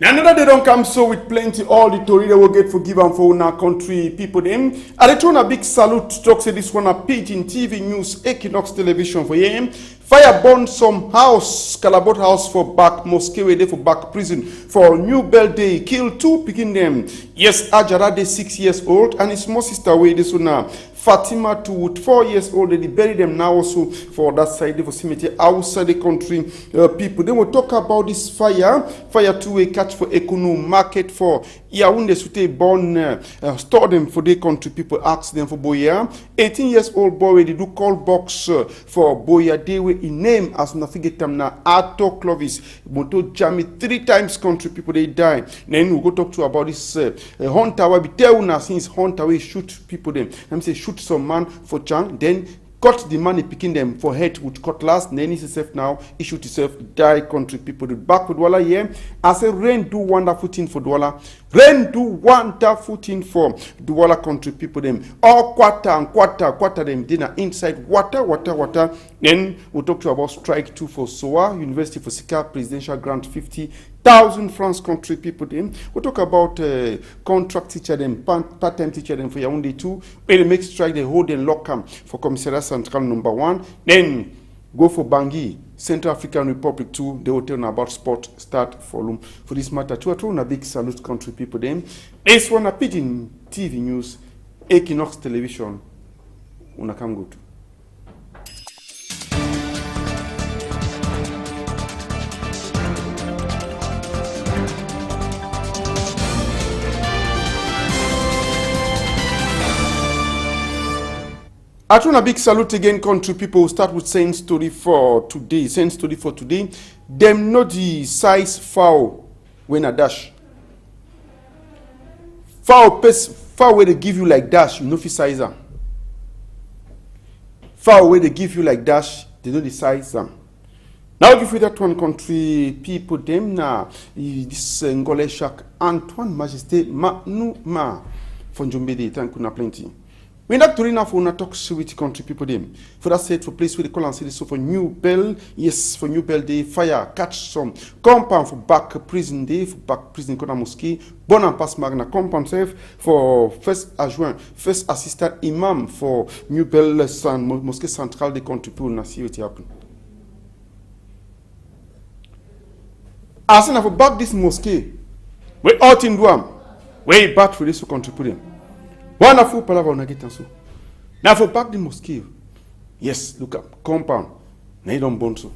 Another day don't come so with plenty all the tori will get forgiven for our country people them. I return a big salute to talk say this one a Pidgin TV News Equinox Television for him. Fire burn some house, Calabot house for back mosque way for back prison for New Bell Day. Kill two picking them. Yes, Ajara de 6 years old and his small sister way this one now. Fatima to 4 years old, they bury them now also for that side of cemetery outside the country. People, then we'll talk about this fire to a catch for Ekunu market for Yaounde Sute born, store them for the country. People ask them for Boya. 18 years old boy, they do call box for Boya. They were in name as navigate them now. Arthur Clovis, Moto Jammy 3 times country people they die. Then we'll go talk to about this hunter. We tell now since hunter we shoot people them. Let me say shoot some man for Chang, then cut the money picking them for head with cutlass, then he himself now, he shoot himself, die country people. The back with Douala here. I say rain do wonderful thing for Douala. Rain do wonderful thing for Douala country people them. All quarter them dinner inside water. Then we'll talk to you about strike 2 for SOA, University for Sika Presidential Grant 50,000 francs country people them. We'll talk about contract teacher them, part-time teacher them for Yaoundé 2. When they make strike, they hold and lock them for Commissariat Central number 1. Then go for Bangui, Central African Republic 2. They will tell about sport start volume for this matter. To a big salute country people them. This one a Pidgin TV News, Equinox Television. Una come good. I want a big salute again, country people. We'll start with saying story for today. Them know the size foul when a dash. Foul where they give you like dash, you know fi size them. Foul where they give you like dash, they know the size them. Now give you that one country people them na this Ngole Shak Antoine Majesté Ma from Jombede. Thank you na plenty. We not to enough for talk with country people them. For that said, for place where they call and say this so for New Bell, yes, for New Bell Day, fire, catch some compound for back prison day, for back prison Kona Mosque, bon and pass magna compound safe for first adjoint, first assistant imam for New Bell Mosque Central de country people na see what happen. As for back this mosque, we out in Duam, we back for this country people them. Wonderful palaver on a get so. Now for back the mosque. Yes, look up. Compound. Na you don't burn so.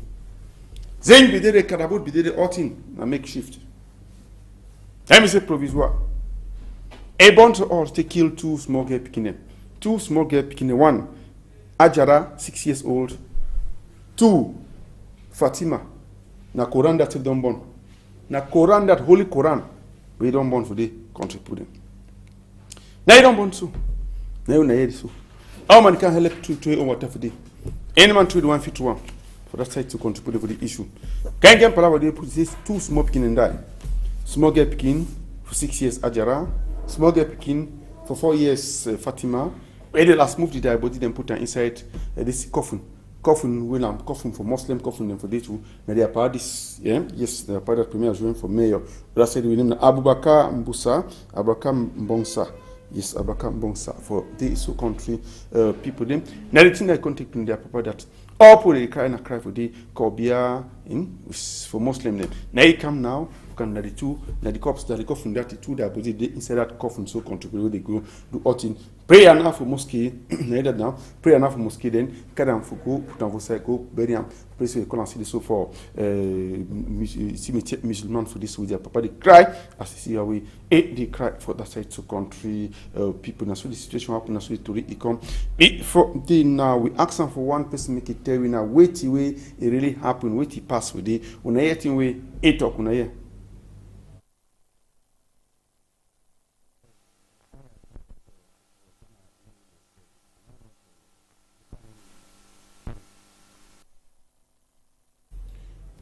Then be there kadabot be there outing na makeshift. Let me say provisoire. A bunch of all to kill 2 small girl picking them. 2 small girl picking them. 1 Ajara 6 years old. 2 Fatima. Na Quran that don't burn. Na Quran that holy Quran we don't burn for the country put them. Now you don't want to. Now you need so. Our man can help to or whatever day. Any man to the 151 for that side to contribute for the issue. Can get palaver they put this 2 small picking and die. Small girl picking for 6 years Ajara. Small girl picking for 4 years Fatima. Where they last moved the body then put her inside this coffin. Coffin for Muslim, coffin them for day 2. Now they are part this, yeah? Yes, they are part of premier joint for mayor. That said we name Abubakar Mbongsa. Yes, Abakam Bongsa for the so country people them. Now the thing I contact in their papa that all people they cry and cry for the Kobia in for Muslim them. Now he come now, can the 2, now the cops that the coffin that the 2 that body they inside that coffin so contribute they go do outing. Pray now for mosque, now pray now for mosque then kadam for go put on for go bury am place we call see so for cimetière musulman for this with their papa they cry as see how we they cry for that side to country people now so the situation happen so to it come for the now we ask them for one person make it tell we now wait way it really happen wait it pass with it una yet way it talk una here.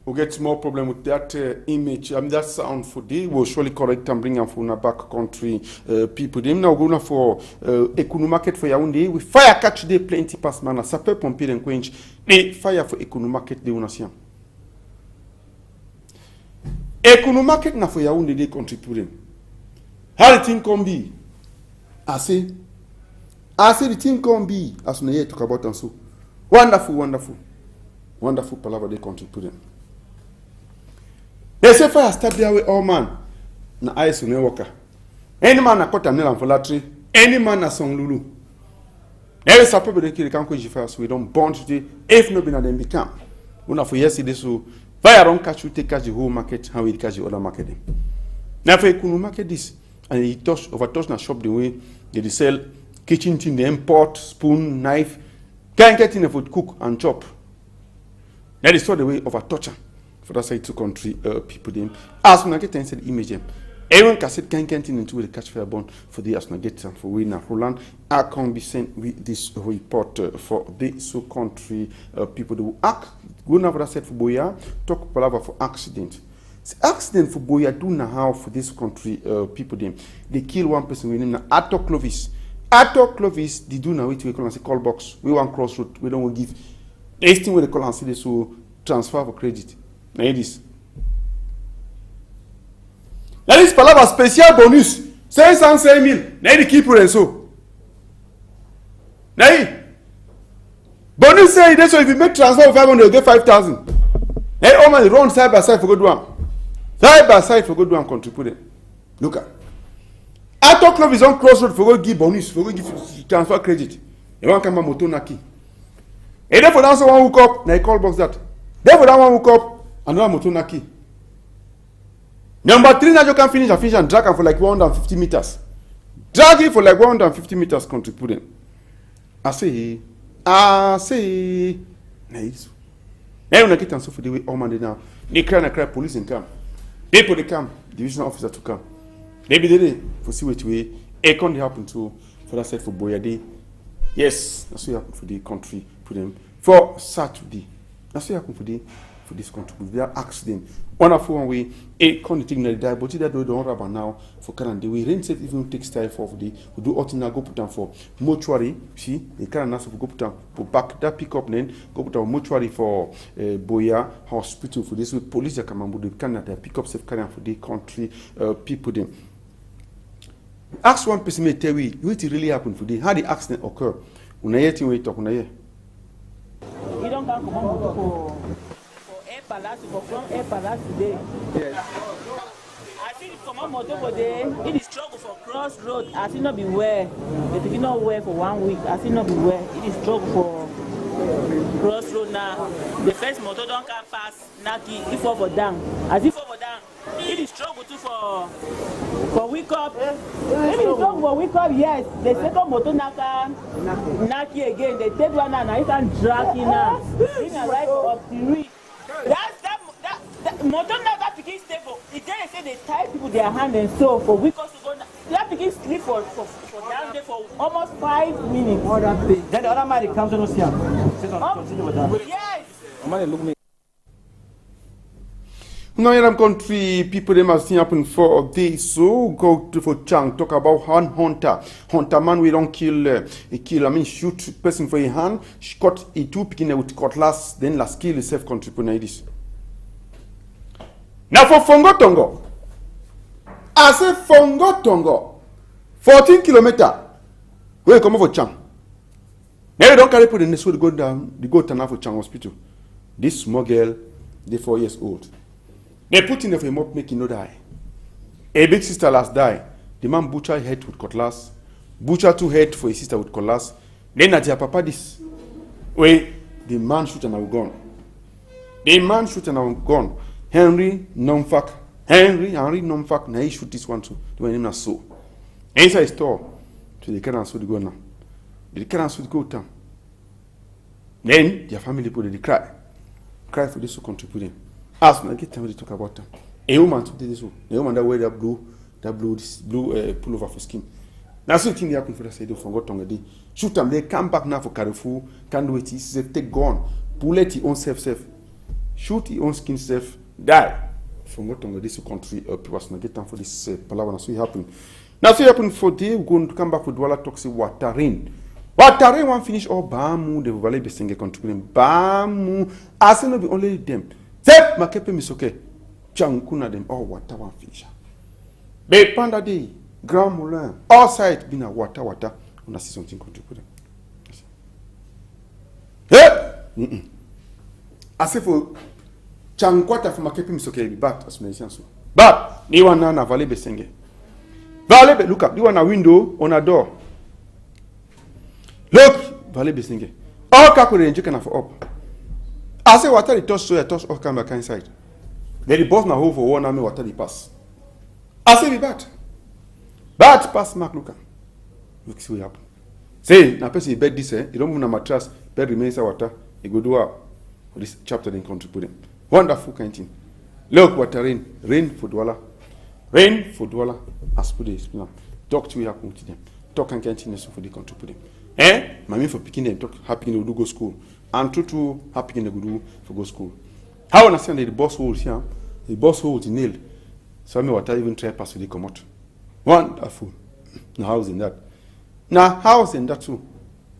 We'll get more problem with that image. That sound for day will surely correct and bring them for back country people. Them now going for Ekunu market for Yaoundé. We fire catch day plenty pass man. Ça peut pomper and quench. They fire for Ekunu market day on E kuno market na for Yaoundé they contributing. How the thing can be? I say the thing can be as we talk about and so. Wonderful, wonderful. Wonderful palaver they contributing. They say fire start there with all man. Na ice no worker. Any man na kota nela for latry. Any man na song lulu. There is a people they kill can go fire so we don't bond today. If no be na them become. Una for yesterday so fire don't catch you take catch the whole market how we catch the other market. Now for you market this and he overtouch na shop the way they sell kitchen thing, they import spoon, knife, can't get in for cook and chop. That is not the way of a torture for that side to country people them. As when I get inside the image, everyone can say can't get into the catch fire bond for the as when I get for we na Roland. I can be sent with this report for the so country people that will act. Go now for that side for Boya talk palaver for accident. The accident for Boya do now how for this country people them. They kill one person we name na Arthur Clovis. Arthur Clovis they do now we call and say call box. We want crossroad. We don't give. This thing where they call and say this so transfer for credit. Now it is. Now this palaver special bonus 500,000. Now the keep and so. Now bonus say this so if you make transfer of 500 you get 5,000. Now all man run side by side for good one. Side by side for good one contributing. Look at. Arthur Clovis on crossroad for go give bonus for go give transfer credit. You want come moto naki. And then for that one hook up, now call box that. Then for that one hook up, another motor naki. Number 3 now you can finish and drag him for like 150 meters. Drag it for like 150 meters contributing. I say, nice. Now when I get answer for the way all man now, they cry police and come. They put the come, division officer to come. They be there for see which way. It can't happen to for that side for Boyade. Yes, that's what happened for the country. Them for Saturday. That's what happened for this country. Without accident. Wonderful one way. A conducting the die, but that we don't have now for Canada. We rain safe even takes time for the we do Otina go put down for mortuary. See, they can't ask go put down for back that pick up then go put down mortuary for Boya hospital for this with police that come and do Canada pick up safe Canada for the country people them. Ask one person may tell you what really happened for the how the accident occur. Una yet we talk una here. You don't come for Air Palace, from Air Palace today. Yes. I think from a motor today, it is struggle for crossroad. I think not be well. They did not wear for 1 week. I think not be well. It is struggle for crossroad now. The first motor don't come fast. Naki, if over down. As if over down. It is struggle too for wake up. It is struggle for wake up, yes. The second motor Naki again. They take one and I can drag in now. Bring a right up the reach. That motor now that begin stable. It's there they say they tie people their hand and so for weeks to go. That begin sleep for down there for almost 5 minutes. Then the other man comes and see him. Yes. Now, in country, people they must see happen for this. So go to for Chang talk about hand hunter. Hunter man we don't kill. Shoot person for a hand. She cut a two picking with cutlass. Then last kill is self contribute this. Now for Fongo Tongo. I say Fongo Tongo. 14 kilometers. Where you come for Chang? Now you don't carry put in this way to go down. They go to for Chang hospital. This small girl, they 4 years old. They put in there for him up, make him no die. A big sister last die. The man butcher head with cutlass. Butcher 2 head for his sister with cutlass. Then at their papa this. Wait, the man shoot and I gone. The man shoot and I gone. Henry Nomfak. Henry Nomfak. Now he shoot this one too. The one named so. Inside store. So they can't answer the go now. They can't answer the go down. Then their family put they cry. Cry for this to contribute. As I get time to talk about them. A woman took this one. A woman that wear that blue pullover for skin. That's the thing that happened for the side of Fongo day. Shoot them, they come back now for Carrefour. Can't do it. He said, take gun. Bullet his own self. Shoot his own skin self. Die. Fongo this country. People are get time for this palaver. That's what happened. Now, so happened for day. We're going to come back with Douala Toxic Watarin. Watarin won't finish all Bamu. The Valley Besenge contributing. Bamu. As no be only them. Zep makepe misoke. Chankuna them all water one finisher. Be panda day, Grand Moulin, all side been a water. On a see something contribute them. Hey! I say for Chankwata from a keeping so okay, but as many so. But they want na Valley Besenge. Valley, look up, you want a window on a door. Look, Valley Besenge. All calculate you can have up. I say water the touch so I touch all come back inside. Then the boss na hold for 1 army water the pass. I say be bad. Bad pass Mark Luka. Look see what happen. Say na person bed this you don't move na mattress, bed remains water, you go do out for this chapter then contribute them. Wonderful kind thing. Look what rain for Douala. Rain for Douala. As put this talk to you happen to them. Talk and continue for the contribute them. Mami for picking them talk happy in the go school. And true happy in the good for go school. How understand the boss holds here? The boss holds in nail. So I mean what I even try pass with the come out. Wonderful. No house in that. Now house in that too.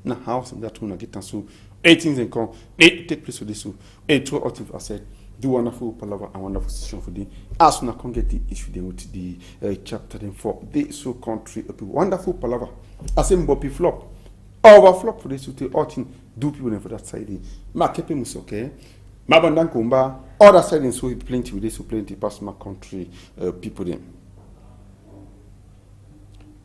Now house in that too. Now get and so 18 and come. They take place for this too. 2 out of I said. Do wonderful palaver and wonderful session for the as soon as I can get the issue then with the chapter then for the so country people. Wonderful palaver. I say Mbopi flop. Overflop for this to all thing do people then for that side. Ma keep him okay. Ma bandan kumba other side and so plenty with this so plenty past my country people then.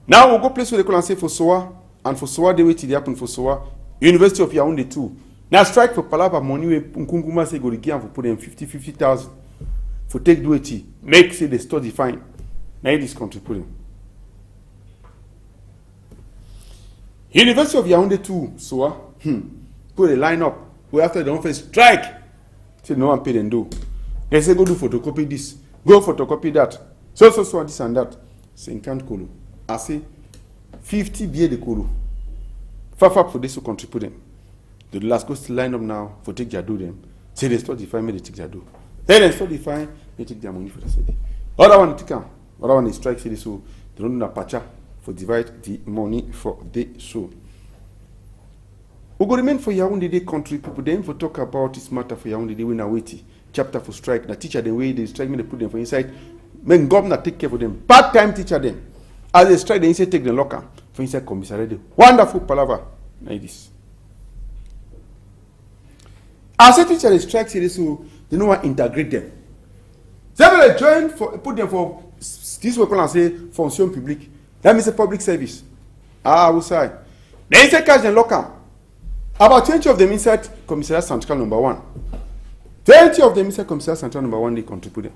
Now we'll go place where they call and say for Soa and for Soa they wait till they happen for Soa University of Yaoundé too. Now strike for palapa money we Nkunguma say go to give for put them 50,000 for take duty make say they study fine. Now this country put them. University of Yaoundé too, so put a line up. We after the office strike. Say no one pay them do. They say go do photocopy this, go photocopy that. So this and that. Say can't call. I say 50 BA the call. Fafa for this to contribute them. The last goes to line up now for take their do them. Say they study fine, they take their do. Then they study fine, they take their money for the city. Other one take them. Other one is strike city so they don't do a patcha. For divide the money for the show. We go remain for Yaoundé Day country people. Then for talk about this matter for Yaoundé Day when I wait chapter for strike. The teacher the way they strike me they put them for inside. Men governor take care for them. Part-time teacher them. As they strike they inside take the locker for inside commissariat. Wonderful palaver like this. As a teacher they strike so they know how to integrate them. They will join for put them for this we call and say fonction publique. That means a public service. I will say. They inside catch and lock them. About 20 of them inside Commissariat Central number 1. 20 of them inside Commissariat Central number 1 they contribute them.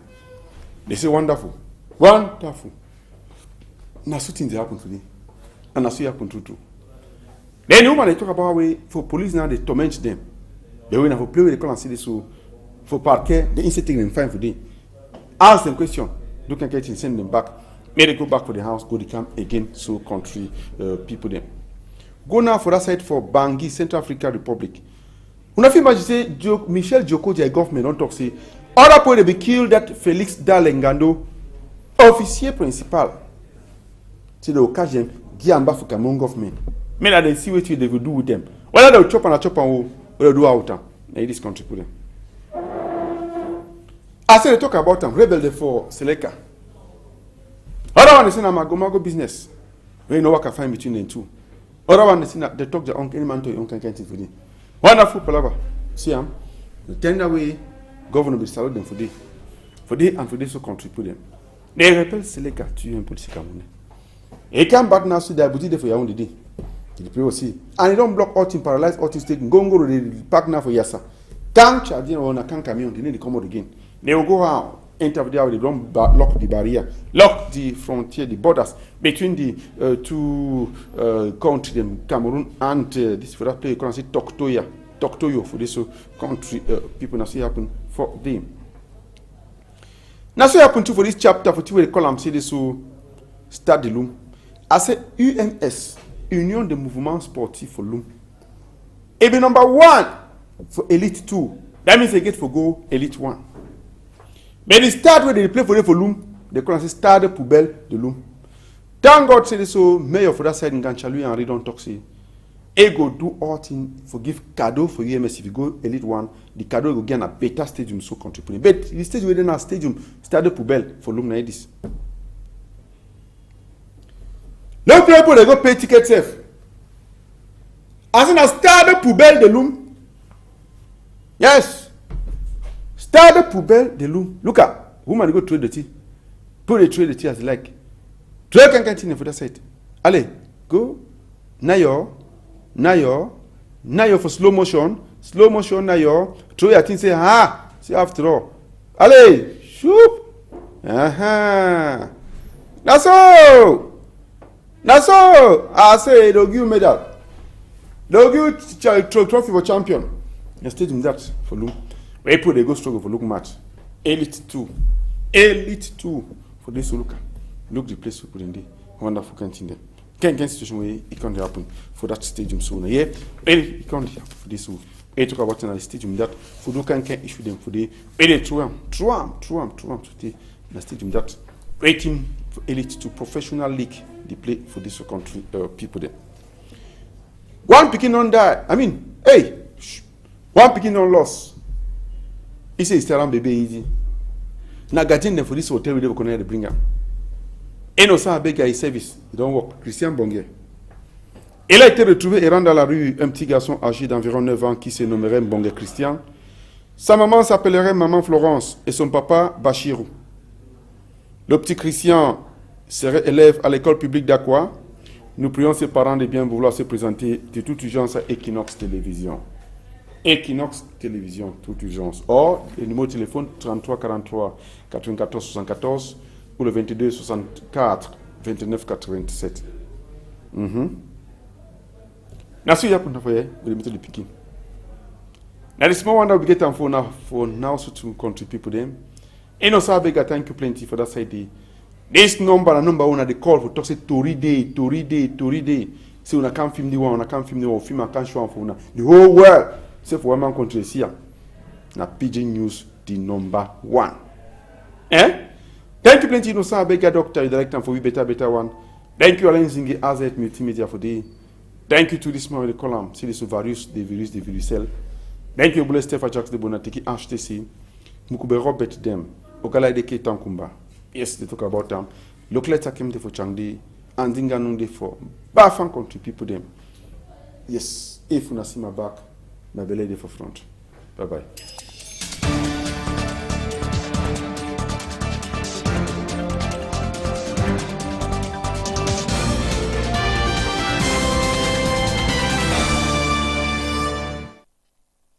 They say wonderful. Wonderful. Now so things they happen today. And that's what happen too. Then the woman they talk about way for police now they torment them. They will have play with the call and see this so for parquet they inside take them fine for them. Ask them question. You can get and send them back. May they go back for the house, go to camp again, so country people them. Go now for that side for Bangui, Central African Republic. When I feel imagine say Michel Djokovic government don't talk say other people they be killed that Felix Dalengando, officier principal. See they will catch them, give them back for Cameroon government. May that they see what they will do with them. Whether they will chop and will do out now this country put them. I say they talk about them, rebel for Seleka. Other one is in a mago business. We know what can find between them two. Other one is in they talk their own any man to your own kind of for them. Wonderful palaver. See them. The tender way governor will salute them for day. For day and for day so contribute them. They repel Seleka to you and put Sikamune. They come back now so they are booted for your own day. The people see. And they don't block all things, paralyze all things, take go to the park now for Yasa. Can't charge them on a can't come on, they come out again. They will go out. Enter there, they don't lock the barrier, lock the frontier, the borders between the two countries, Cameroon and this for that place, you can say Toktoyo for this country people. Now see happen for them. Now see happen too for this chapter for two way column say this so start the loom. I say UMS, Union de Mouvement Sportif for loom. It be number 1 for Elite 2. That means they get for go Elite 1. But the start where they play for Loom, they call it start de poubelle de Loom. Thank God say this so mayor for that side in Ganchalui and Redon talk say he go do all thing for give cadeau for UMS. If you go Elite One, the cadeau go get a better stadium so country. But the stage within a stadium, Stade Poubelle for Lumna this. No people they go pay ticket safe. As in a Stade Poubelle de Loum. Yes. Stade Poubelle de Loum. Look at woman go trade the tea. Put the trade the tea as they like. Trade can continue for that side. Allez, go. Nayo for slow motion, nayo. Throw your thing, say, see after all. Allez, shoop. That's all. I say, they'll give you medal. They'll give you trophy for champion. You stage in that for Loom. April, they go struggle for look match. Elite 2 for this look. Look the place we put in there. Wonderful canteen there. Can't situation where it can't happen for that stadium sooner. Yeah, it can't happen for this. We talk about the stadium that for look can issue them for the true today the stadium that rating for Elite 2 professional league they play for this country people there. One picking on die. I mean, one picking on loss. He says it's around baby easy. Now getting them for this hotel we never to bring up. Et non, ça avec un service. Il don't work. Christian Bonguet. Il a été retrouvé errant dans la rue un petit garçon âgé d'environ 9 ans qui se nommerait Bonguet Christian. Sa maman s'appellerait Maman Florence et son papa Bachirou. Le petit Christian serait élève à l'école publique d'Aqua. Nous prions ses parents de bien vouloir se présenter de toute urgence à Equinox Télévision. Equinox Télévision, toute urgence. Or, le numéro de téléphone 33 43 94 74 ou le 22 64 29 87. Nasu ya punta foye, we limit the picking. Now the small one that we get on for now so to country people them. And also beg thank you plenty for that side. This number one they call for talk say Tori day. Say una can't film the one, film I can't show for una. The whole world, say for one man country here. Na Pidgin News the number 1. Thank you plenty no sir beg doctor director for we better one. Thank you Alain Zingi Azet Multimedia for the. Thank you to this man with the column. See this virus, the virus. Thank you Bule Steph Ajax de Bonatiki HTC. Mukube Robert them. Okala de Tankumba. Yes, they talk about them. Look letter came for Changdi and Zinganunde for Bafan country people them. Yes, if una see my back, my belly for front. Bye bye.